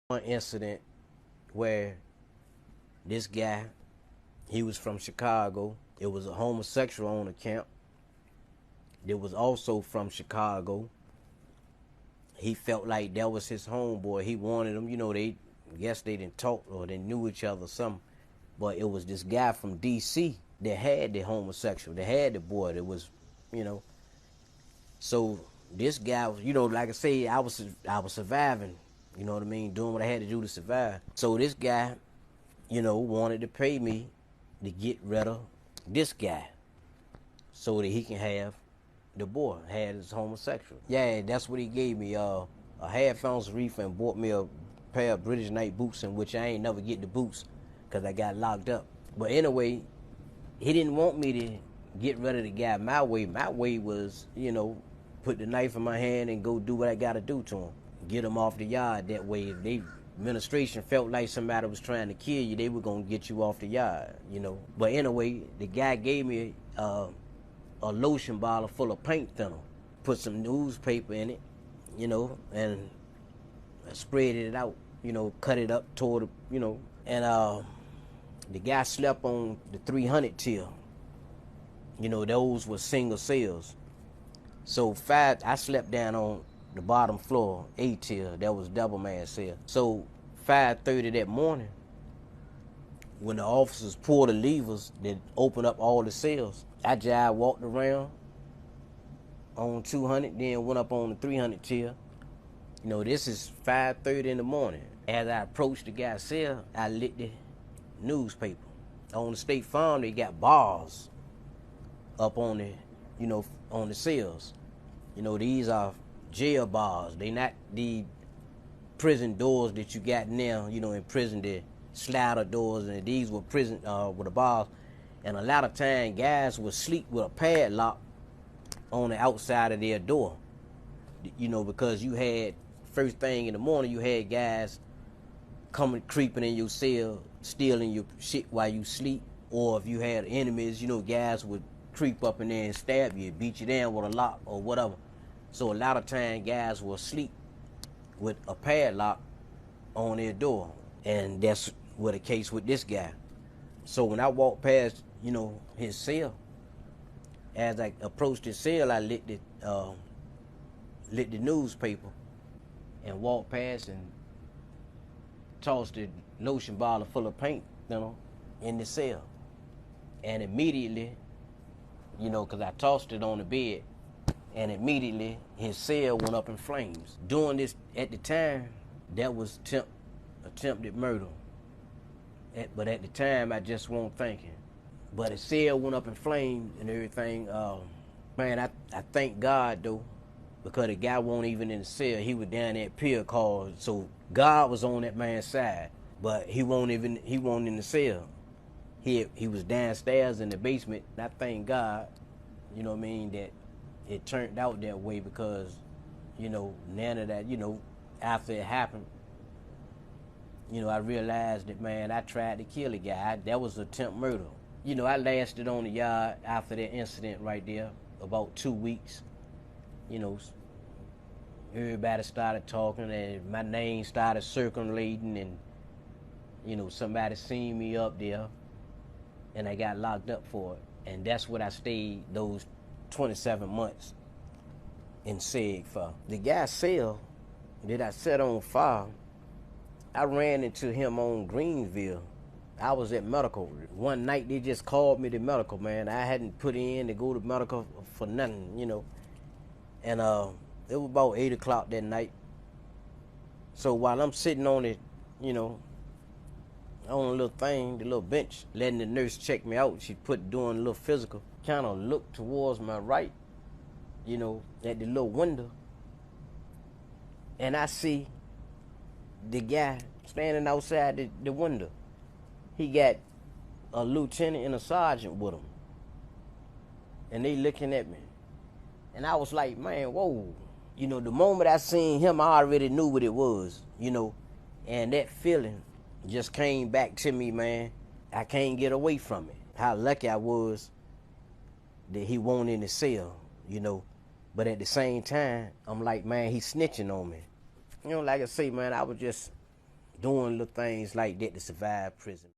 One incident where this guy, he was from Chicago. It was a homosexual on the camp. That was also from Chicago. He felt like that was his homeboy. He wanted him. They guess they didn't talk or they knew each other or something. But it was this guy from D.C. that had the homosexual, that had the boy that was, you know. So this guy was, like I say, I was surviving, you know what I mean, doing what I had to do to survive. So this guy, wanted to pay me to get rid of this guy so that he can have the boy, had his homosexual. Yeah, that's what he gave me, a half-ounce reefer, and bought me a pair of British Knight boots, in which I ain't never get the boots because I got locked up. But anyway, he didn't want me to get rid of the guy my way. My way was, put the knife in my hand and go do what I got to do to him. Get him off the yard. That way, if the administration felt like somebody was trying to kill you, they were going to get you off the yard, But anyway, the guy gave me a lotion bottle full of paint thinner. Put some newspaper in it, and I spread it out, cut it up toward the, and the guy slept on the 300 tier. Those were single cells. So I slept down on the bottom floor, A tier. That was double man cell. So 5:30 that morning, when the officers pulled the levers that opened up all the cells, I just walked around on 200, then went up on the 300 tier. This is 5:30 in the morning. As I approached the guy's cell, I lit the newspaper. On the State Farm, they got bars up on the, on the cells. These are jail bars. They not the prison doors that you got now, in prison, the slider doors, and these were prison with the bars. And a lot of time, guys would sleep with a padlock on the outside of their door, because you had, first thing in the morning, you had guys coming, creeping in your cell, stealing your shit while you sleep. Or if you had enemies, guys would creep up in there and stab you, beat you down with a lock or whatever. So a lot of time, guys will sleep with a padlock on their door. And that's what the case with this guy. So when I walked past, his cell, as I approached his cell, I lit the newspaper and walked past and tossed the lotion bottle full of paint, in the cell. And immediately, because I tossed it on the bed, and immediately his cell went up in flames. Doing this at the time, that was attempted murder. But at the time, I just wasn't thinking. But his cell went up in flames and everything. Man, I thank God, though, because the guy wasn't even in the cell. He was down at pier call. So God was on that man's side, but he wasn't in the cell. He was downstairs in the basement. And I thank God, that it turned out that way, because, none of that, after it happened, I realized that, man, I tried to kill a guy. That was attempt murder. I lasted on the yard after that incident right there about 2 weeks. Everybody started talking, and my name started circulating, and, somebody seen me up there, and I got locked up for it. And that's what I stayed those 27 months in SEG for. The guy's cell that I set on fire, I ran into him on Greenville. I was at medical. One night they just called me to medical, man. I hadn't put in to go to medical for nothing, And it was about 8 o'clock that night. So while I'm sitting on it, on a little thing, the little bench, letting the nurse check me out, she doing a little physical, kind of looked towards my right, at the little window. And I see the guy standing outside the window. He got a lieutenant and a sergeant with him. And they looking at me. And I was like, man, whoa. The moment I seen him, I already knew what it was, And that feeling just came back to me, man. I can't get away from it. How lucky I was that he wasn't in the cell, But at the same time, I'm like, man, he's snitching on me. Like I say, man, I was just doing little things like that to survive prison.